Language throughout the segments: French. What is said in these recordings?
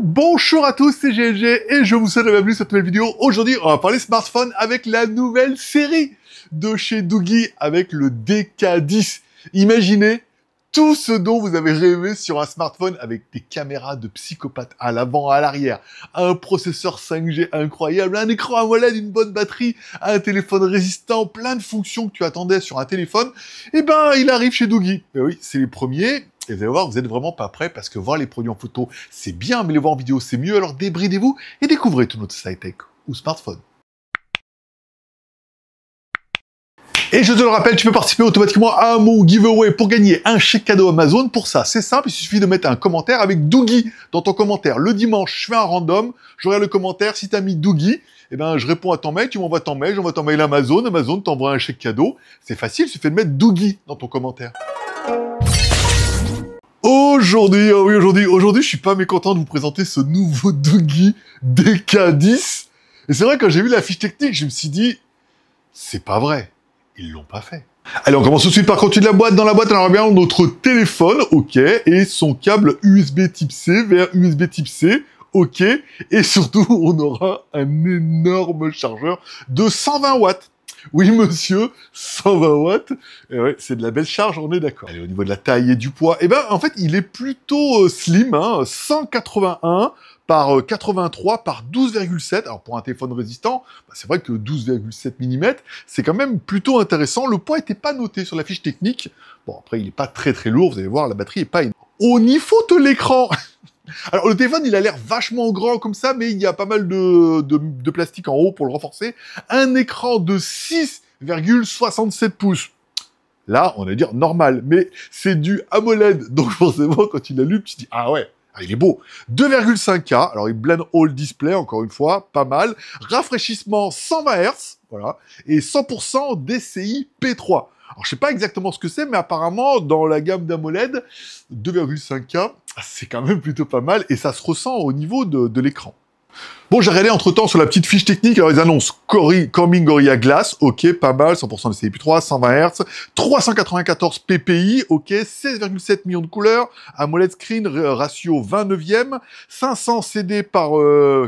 Bonjour à tous, c'est GLG et je vous souhaite la bienvenue sur cette nouvelle vidéo. Aujourd'hui, on va parler smartphone avec la nouvelle série de chez Doogee avec le DK10. Imaginez tout ce dont vous avez rêvé sur un smartphone avec des caméras de psychopathe à l'avant, à l'arrière, un processeur 5G incroyable, un écran AMOLED, une bonne batterie, un téléphone résistant, plein de fonctions que tu attendais sur un téléphone. Eh ben, il arrive chez Doogee. Et oui, c'est les premiers. Et vous allez voir, vous êtes vraiment pas prêts parce que voir les produits en photo, c'est bien, mais les voir en vidéo, c'est mieux. Alors débridez-vous et découvrez tout notre sci-tech ou smartphone. Et je te le rappelle, tu peux participer automatiquement à mon giveaway pour gagner un chèque cadeau Amazon. Pour ça, c'est simple, il suffit de mettre un commentaire avec Doogee dans ton commentaire. Le dimanche, je fais un random, je regarde le commentaire, si tu as mis Doogee, eh ben, je réponds à ton mail, tu m'envoies ton mail, j'envoie ton mail à Amazon, Amazon t'envoie un chèque cadeau. C'est facile, il suffit de mettre Doogee dans ton commentaire. Aujourd'hui, je suis pas mécontent de vous présenter ce nouveau Doogee DK10. Et c'est vrai, quand j'ai vu la fiche technique, je me suis dit, c'est pas vrai. Ils l'ont pas fait. Allez, on commence tout de suite par contenu de la boîte. Dans la boîte, on aura bien notre téléphone, ok, et son câble USB type C vers USB type C, ok, et surtout, on aura un énorme chargeur de 120 watts. Oui, monsieur, 120 watts. Et ouais, c'est de la belle charge, on est d'accord. Allez, au niveau de la taille et du poids, eh ben, en fait, il est plutôt slim, hein, 181 par 83 par 12,7. Alors, pour un téléphone résistant, bah, c'est vrai que 12,7 mm, c'est quand même plutôt intéressant. Le poids n'était pas noté sur la fiche technique. Bon, après, il n'est pas très très lourd, vous allez voir, la batterie est pas énorme. Au niveau de l'écran, alors le téléphone, il a l'air vachement grand comme ça, mais il y a pas mal de plastique en haut pour le renforcer. Un écran de 6,67 pouces. Là, on va dire normal, mais c'est du AMOLED, donc forcément, quand tu l'allumes, tu te dis « Ah ouais, il est beau !» 2,5K, alors il blend all display, encore une fois, pas mal. Rafraîchissement 120 Hz, voilà, et 100% DCI P3. Alors, je sais pas exactement ce que c'est, mais apparemment, dans la gamme d'AMOLED, 2,5K, c'est quand même plutôt pas mal, et ça se ressent au niveau de l'écran. Bon, j'ai regardé entre-temps sur la petite fiche technique, alors ils annoncent Coming Gorilla Glass, ok, pas mal, 100% de CP3, 120 Hz, 394 ppi, ok, 16,7 millions de couleurs, AMOLED screen, ratio 29e, 500 CD par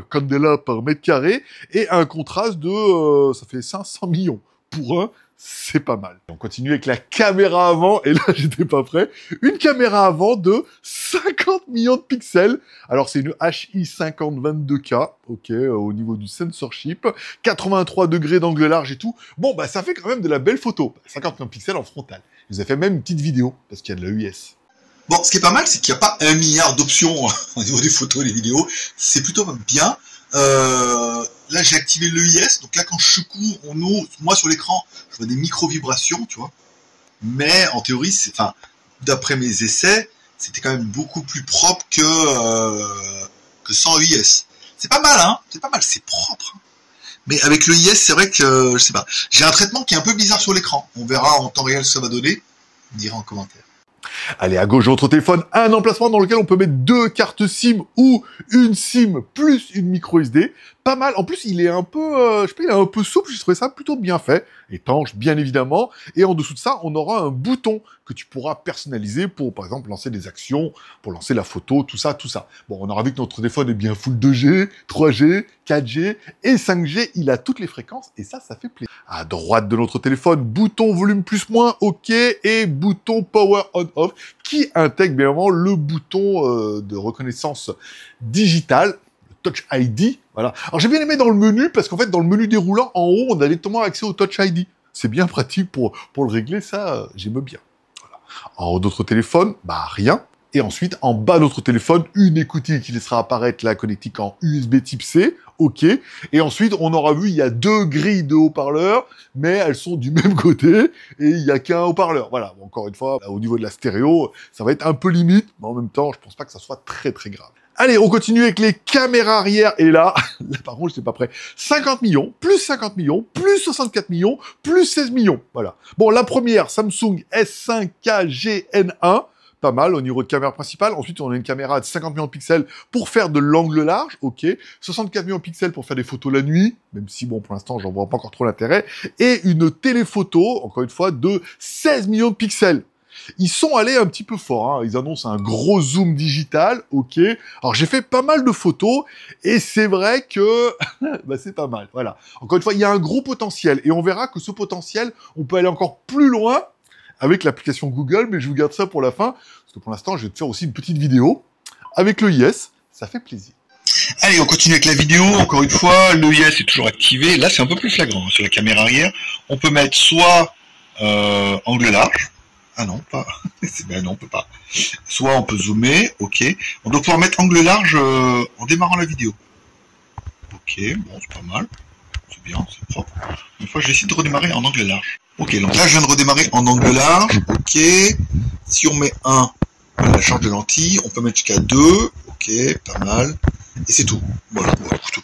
candela par mètre carré, et un contraste de, ça fait 500 millions pour un. C'est pas mal. On continue avec la caméra avant, et là, j'étais pas prêt. Une caméra avant de 50 millions de pixels. Alors, c'est une HI50-22K, ok, au niveau du censorship. 83 degrés d'angle large et tout. Bon, bah, ça fait quand même de la belle photo. 50 millions de pixels en frontal. Je vous ai fait même une petite vidéo, parce qu'il y a de la US. Bon, ce qui est pas mal, c'est qu'il n'y a pas 1 milliard d'options au niveau des photos et des vidéos. C'est plutôt bien. Là, j'ai activé l'EIS, donc là, quand je secoue, moi sur l'écran, je vois des micro-vibrations, tu vois. Mais en théorie, enfin, d'après mes essais, c'était quand même beaucoup plus propre que sans EIS. C'est pas mal, hein. C'est pas mal, c'est propre. Hein. Mais avec l'EIS, c'est vrai que, je sais pas, j'ai un traitement qui est un peu bizarre sur l'écran. On verra en temps réel ce que ça va donner. On dira en commentaire. Allez, à gauche de votre téléphone, un emplacement dans lequel on peut mettre 2 cartes SIM ou une SIM plus une micro SD. Pas mal. En plus, il est un peu, je sais pas, il est un peu souple. J'ai trouvé ça plutôt bien fait. Étanche, bien évidemment. Et en dessous de ça, on aura un bouton que tu pourras personnaliser pour, par exemple, lancer des actions, pour lancer la photo, tout ça, tout ça. Bon, on aura vu que notre téléphone est bien full 2G, 3G, 4G et 5G. Il a toutes les fréquences et ça fait plaisir. À droite de notre téléphone, bouton volume plus moins, OK, et bouton power on off qui intègre bien évidemment le bouton de reconnaissance digitale. Touch ID, voilà. Alors j'ai bien aimé dans le menu, parce qu'en fait, dans le menu déroulant, en haut, on a directement accès au Touch ID. C'est bien pratique pour le régler, ça, j'aime bien. Voilà. En haut de notre téléphone, bah rien. Et ensuite, en bas de notre téléphone, une écoutille qui laissera apparaître la connectique en USB type C, ok. Et ensuite, on aura vu, il y a 2 grilles de haut-parleurs, mais elles sont du même côté, et il n'y a qu'un haut-parleur. Voilà, bon, encore une fois, au niveau de la stéréo, ça va être un peu limite, mais en même temps, je pense pas que ça soit très très grave. Allez, on continue avec les caméras arrière. Et là, par contre, je n'étais pas prêt. 50 millions, plus 50 millions, plus 64 millions, plus 16 millions. Voilà. Bon, la première, Samsung S5K GN1. Pas mal au niveau de caméra principale. Ensuite, on a une caméra de 50 millions de pixels pour faire de l'angle large. OK. 64 millions de pixels pour faire des photos la nuit. Même si, bon, pour l'instant, j'en vois pas encore trop l'intérêt. Et une téléphoto, encore une fois, de 16 millions de pixels. Ils sont allés un petit peu fort, hein. Ils annoncent un gros zoom digital, ok. Alors j'ai fait pas mal de photos, et c'est vrai que bah, c'est pas mal, voilà. Encore une fois, il y a un gros potentiel, et on verra que ce potentiel, on peut aller encore plus loin avec l'application Google, mais je vous garde ça pour la fin, parce que pour l'instant, je vais te faire aussi une petite vidéo avec le IS, ça fait plaisir. Allez, on continue avec la vidéo. Encore une fois, l'EIS est toujours activé. Là, c'est un peu plus flagrant. Sur la caméra arrière, on peut mettre soit angle large. Ah non, pas. Ben non, on peut pas. Soit on peut zoomer. Ok. On doit pouvoir mettre angle large en démarrant la vidéo. Ok, bon, c'est pas mal. C'est bien, c'est propre. Une fois, je décide de redémarrer en angle large. Ok, donc là, je viens de redémarrer en angle large. Ok. Si on met 1, on a la charge de lentille. On peut mettre jusqu'à 2. Ok, pas mal. Et c'est tout. Voilà,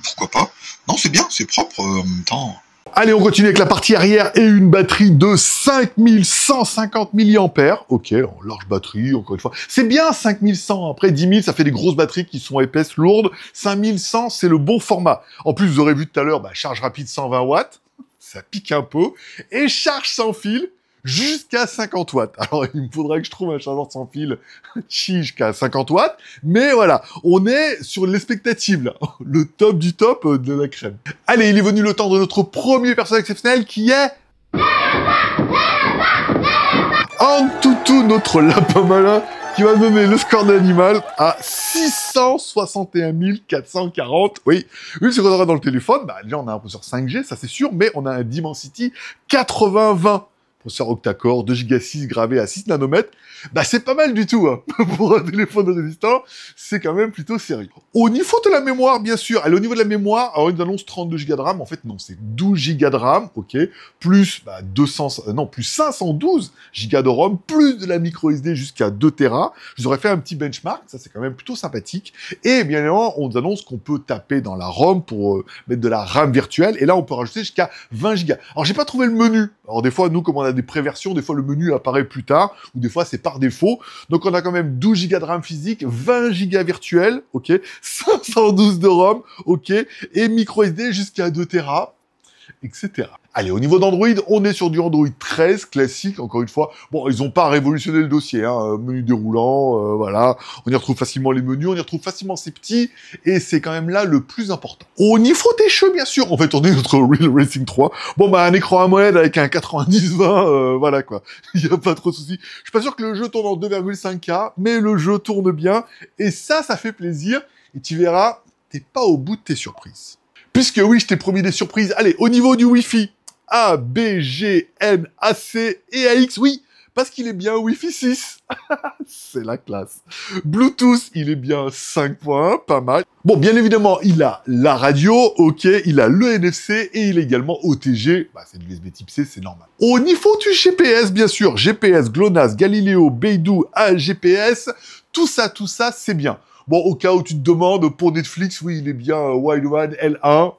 pourquoi pas. Non, c'est bien, c'est propre en même temps. Allez, on continue avec la partie arrière et une batterie de 5150 mAh. Ok, large batterie, encore une fois. C'est bien 5100, après 10 000, ça fait des grosses batteries qui sont épaisses, lourdes. 5100, c'est le bon format. En plus, vous aurez vu tout à l'heure, charge rapide 120 watts. Ça pique un peu. Et charge sans fil jusqu'à 50 watts. Alors, il me faudrait que je trouve un chargeur sans fil jusqu'à 50 watts. Mais voilà, on est sur l'expectative, là. Le top du top de la crème. Allez, il est venu le temps de notre premier personnage exceptionnel qui est... Antutu, notre lapin malin, qui va donner le score de l'animal à 661 440. Oui, c'est qu'on aura dans le téléphone. Déjà, on a un processeur 5G, ça c'est sûr, mais on a un Dimensity 8020. Processeur octa-core, 2 Go 6 gravé à 6 nanomètres, c'est pas mal du tout, hein. Pour un téléphone résistant, c'est quand même plutôt sérieux. Au niveau de la mémoire, bien sûr, au niveau de la mémoire, alors ils annoncent 32 Go de RAM, en fait non, c'est 12 Go de RAM, ok, plus plus 512 Go de ROM, plus de la micro SD jusqu'à 2 Tera. Je vous aurais fait un petit benchmark, ça c'est quand même plutôt sympathique. Et bien évidemment, on nous annonce qu'on peut taper dans la ROM pour mettre de la RAM virtuelle, et là on peut rajouter jusqu'à 20 Go. Alors j'ai pas trouvé le menu. Alors des fois, nous, comme on a des préversions, des fois le menu apparaît plus tard, ou des fois c'est par défaut. Donc on a quand même 12 Go de RAM physique, 20 Go virtuel, ok, 512 de ROM, ok, et micro SD jusqu'à 2 Tera, etc. Allez, au niveau d'Android, on est sur du Android 13 classique, encore une fois. Bon, ils n'ont pas révolutionné le dossier, hein, menu déroulant, voilà. On y retrouve facilement les menus, on y retrouve facilement ces petits, et c'est quand même là le plus important. Au niveau des jeux, bien sûr, on va tourner notre Real Racing 3. Bon, un écran AMOLED avec un 90-20, voilà quoi. Il n'y a pas trop de soucis. Je suis pas sûr que le jeu tourne en 2,5K, mais le jeu tourne bien, et ça fait plaisir, et tu verras, t'es pas au bout de tes surprises. Puisque oui, je t'ai promis des surprises. Allez, au niveau du Wi-Fi, A, B, G, N, A, C et AX, oui, parce qu'il est bien Wi-Fi 6. C'est la classe. Bluetooth, il est bien 5.1, pas mal. Bon, bien évidemment, il a la radio, ok, il a le NFC et il est également OTG. C'est de l'USB type C, c'est normal. Au niveau du GPS, bien sûr, GPS, GLONASS, Galileo, Beidou, AGPS, tout ça, c'est bien. Bon, au cas où tu te demandes, pour Netflix, oui, il est bien Wideband L1,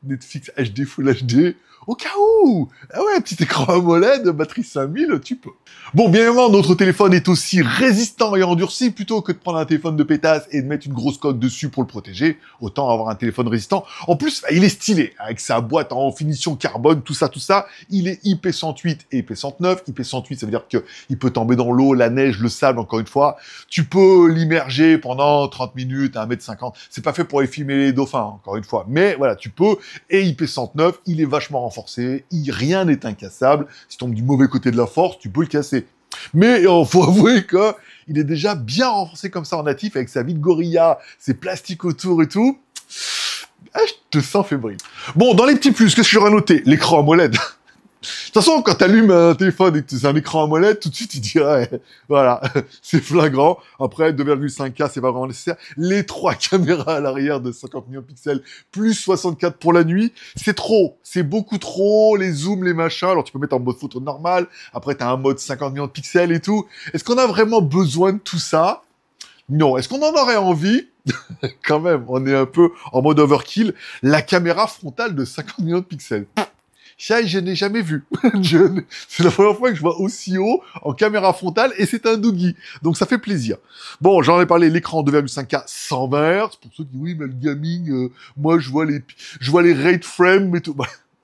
Netflix HD Full HD. Au cas où, ah ouais, un petit écran AMOLED, batterie 5000, tu peux. Bon, bien évidemment, notre téléphone est aussi résistant et endurci, plutôt que de prendre un téléphone de pétasse et de mettre une grosse coque dessus pour le protéger, autant avoir un téléphone résistant. En plus, il est stylé, avec sa boîte en finition carbone, tout ça, il est IP108 et IP109. IP108, ça veut dire qu'il peut tomber dans l'eau, la neige, le sable, encore une fois. Tu peux l'immerger pendant 30 minutes, 1,50 m. C'est pas fait pour y filmer les dauphins, encore une fois. Mais voilà, tu peux. Et IP109, il est vachement renforcé, rien n'est incassable. Si tu tombes du mauvais côté de la force, tu peux le casser. Mais faut avouer qu'il est déjà bien renforcé comme ça en natif, avec sa vie de gorilla, ses plastiques autour et tout. Je te sens fébrile. Bon, dans les petits plus, qu'est-ce que j'aurais noté? L'écran AMOLED. De toute façon, quand t'allumes un téléphone et que c'est un écran AMOLED, tout de suite, tu dirais, voilà, c'est flagrant. Après, 2,5K, c'est pas vraiment nécessaire. Les 3 caméras à l'arrière de 50 millions de pixels, plus 64 pour la nuit, c'est trop. C'est beaucoup trop, les zooms, les machins. Alors, tu peux mettre en mode photo normal. Après, t'as un mode 50 millions de pixels et tout. Est-ce qu'on a vraiment besoin de tout ça? Non. Est-ce qu'on en aurait envie? Quand même, on est un peu en mode overkill. La caméra frontale de 50 millions de pixels. Ça, je n'ai jamais vu. C'est la première fois que je vois aussi haut en caméra frontale, et c'est un Doogie. Donc ça fait plaisir. Bon, j'en ai parlé, l'écran 2,5K 120 Hz. Pour ceux qui disent, oui, mais le gaming, moi, je vois les rate frames et tout.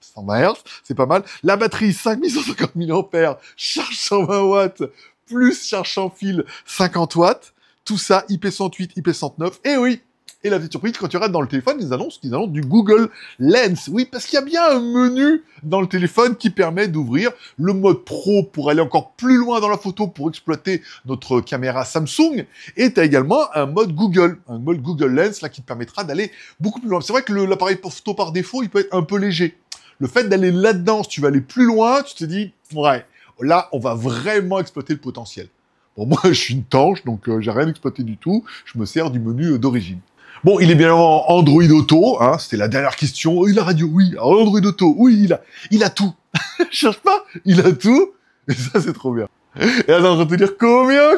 120 Hz, c'est pas mal. La batterie, 5150 mAh, charge 120 watts, plus charge sans fil 50 watts. Tout ça, IP108, IP109. Et oui, et la petite surprise, quand tu regardes dans le téléphone, ils annoncent du Google Lens. Oui, parce qu'il y a bien un menu dans le téléphone qui permet d'ouvrir le mode pro pour aller encore plus loin dans la photo, pour exploiter notre caméra Samsung. Et tu as également un mode Google Lens, là, qui te permettra d'aller beaucoup plus loin. C'est vrai que l'appareil photo par défaut, il peut être un peu léger. Le fait d'aller là-dedans, si tu vas aller plus loin, tu te dis, ouais, là, on va vraiment exploiter le potentiel. Bon, moi, je suis une tanche, donc j'ai rien exploité du tout. Je me sers du menu d'origine. Bon, il est bien en Android Auto, hein, c'était la dernière question. Oh, il a radio, oui. Alors, Android Auto, oui, il a tout. Je cherche pas, il a tout. Et ça, c'est trop bien. Et là, on va te dire combien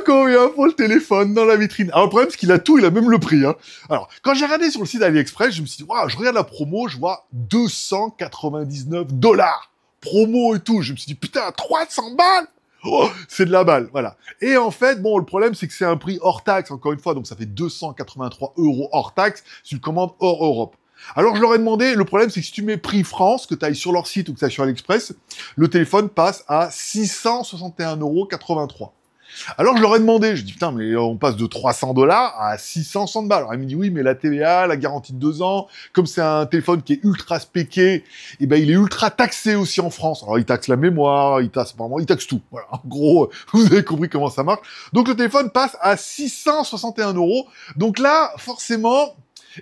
pour le téléphone dans la vitrine. Alors, le problème, c'est qu'il a tout, il a même le prix, hein. Alors, quand j'ai regardé sur le site AliExpress, je me suis dit, waouh, je regarde la promo, je vois $299. Promo et tout. Je me suis dit, putain, 300 balles! Oh, c'est de la balle, voilà. Et en fait, bon, le problème, c'est que c'est un prix hors taxe, encore une fois, donc ça fait 283 € hors taxe si tu le commandes hors Europe. Alors, je leur ai demandé, le problème, c'est que si tu mets prix France, que tu ailles sur leur site ou que tu ailles sur AliExpress, le téléphone passe à 661,83 €. Alors, je leur ai demandé, je dis, putain, mais on passe de 300 $ à 660 balles. Alors, il me dit, oui, mais la TVA, la garantie de 2 ans, comme c'est un téléphone qui est ultra spéqué, eh ben, il est ultra taxé aussi en France. Alors, il taxe la mémoire, il taxe tout. Voilà. En gros, vous avez compris comment ça marche. Donc, le téléphone passe à 661 €. Donc là, forcément,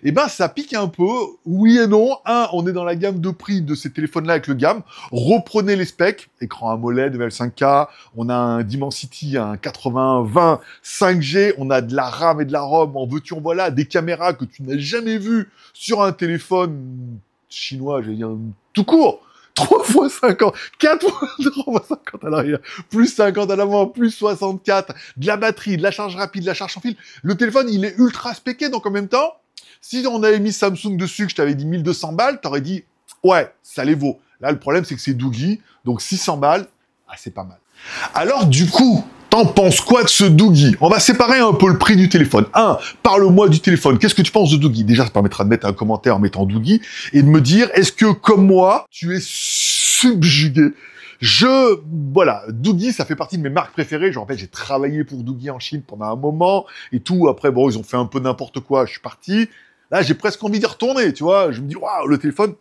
eh ben, ça pique un peu. Oui et non. On est dans la gamme de prix de ces téléphones-là avec le gamme. Reprenez les specs. Écran AMOLED, VL5K. On a un Dimensity, un 80-20 5G. On a de la RAM et de la ROM. En veux-tu, en voilà. Des caméras que tu n'as jamais vues sur un téléphone chinois, j'allais dire, tout court. 3 fois 50, 4 fois 3 fois 50 à l'arrière, plus 50 à l'avant, plus 64, de la batterie, de la charge rapide, de la charge sans fil. Le téléphone, il est ultra spéqué, donc en même temps, si on avait mis Samsung dessus, que je t'avais dit 1200 balles, t'aurais dit, ouais, ça les vaut. Là, le problème, c'est que c'est Doogee, donc 600 balles, ah, c'est pas mal. Alors, du coup, t'en penses quoi de ce Doogee? On va séparer un peu le prix du téléphone. Parle-moi du téléphone. Qu'est-ce que tu penses de Doogee? Déjà, ça permettra de mettre un commentaire en mettant Doogee et de me dire, est-ce que, comme moi, tu es subjugué? Voilà, Doogee, ça fait partie de mes marques préférées. Je rappelle, j'ai travaillé pour Doogee en Chine pendant un moment et tout. Après, bon, ils ont fait un peu n'importe quoi. Je suis parti. Là, j'ai presque envie d'y retourner, tu vois. Je me dis, waouh, le téléphone,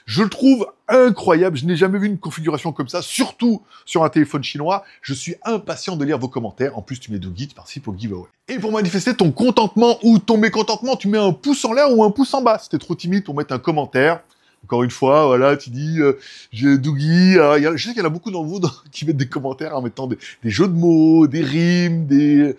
je le trouve incroyable. Je n'ai jamais vu une configuration comme ça, surtout sur un téléphone chinois. Je suis impatient de lire vos commentaires. En plus, tu mets Doogee, tu participes au giveaway. Et pour manifester ton contentement ou ton mécontentement, tu mets un pouce en l'air ou un pouce en bas. Si t'es trop timide pour mettre un commentaire. Encore une fois, voilà, tu dis, j'ai Doogee. Je sais qu'il y en a beaucoup d'entre vous qui mettent des commentaires en mettant des jeux de mots, des rimes, des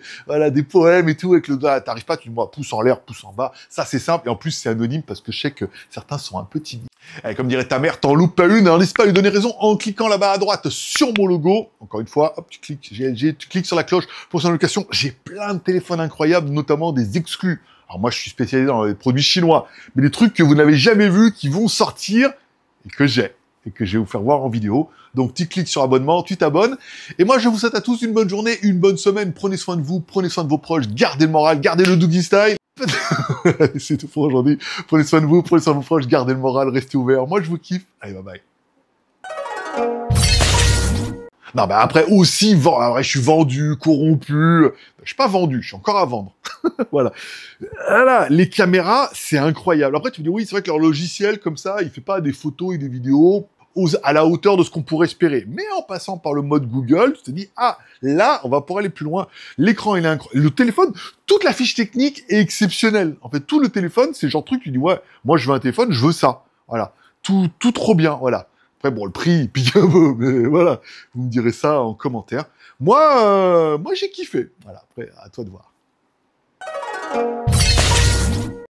poèmes et tout avec le doigt. T'arrives pas, tu dis, moi, pouce en l'air, pouce en bas. Ça, c'est simple. Et en plus, c'est anonyme parce que je sais que certains sont un peu timides. Et comme dirait ta mère, t'en loupes pas une. N'hésite pas à lui donner raison en cliquant là-bas à droite sur mon logo. Encore une fois, hop, tu cliques GLG, tu cliques sur la cloche pour son allocation. J'ai plein de téléphones incroyables, notamment des exclus. Alors moi, je suis spécialisé dans les produits chinois, mais des trucs que vous n'avez jamais vus, qui vont sortir, et que je vais vous faire voir en vidéo. Donc, tu cliques sur abonnement, tu t'abonnes. Et moi, je vous souhaite à tous une bonne journée, une bonne semaine. Prenez soin de vous, prenez soin de vos proches, gardez le moral, gardez le Doogee style. C'est tout pour aujourd'hui. Prenez soin de vous, prenez soin de vos proches, gardez le moral, restez ouverts. Moi, je vous kiffe. Allez, bye bye. Non, bah après aussi, après, je suis vendu, corrompu. Je suis pas vendu, je suis encore à vendre. Voilà. Les caméras, c'est incroyable. Après, tu me dis, oui, c'est vrai que leur logiciel, comme ça, il fait pas des photos et des vidéos à la hauteur de ce qu'on pourrait espérer. Mais en passant par le mode Google, tu te dis, là, on va pouvoir aller plus loin. L'écran, il est incroyable. Le téléphone, toute la fiche technique est exceptionnelle. En fait, tout le téléphone, c'est le genre de truc, tu dis, ouais, moi, je veux un téléphone, je veux ça. Voilà. Tout trop bien, voilà. Après, bon, le prix, il pique un peu, mais voilà. Vous me direz ça en commentaire. Moi, j'ai kiffé. Voilà. Après, à toi de voir.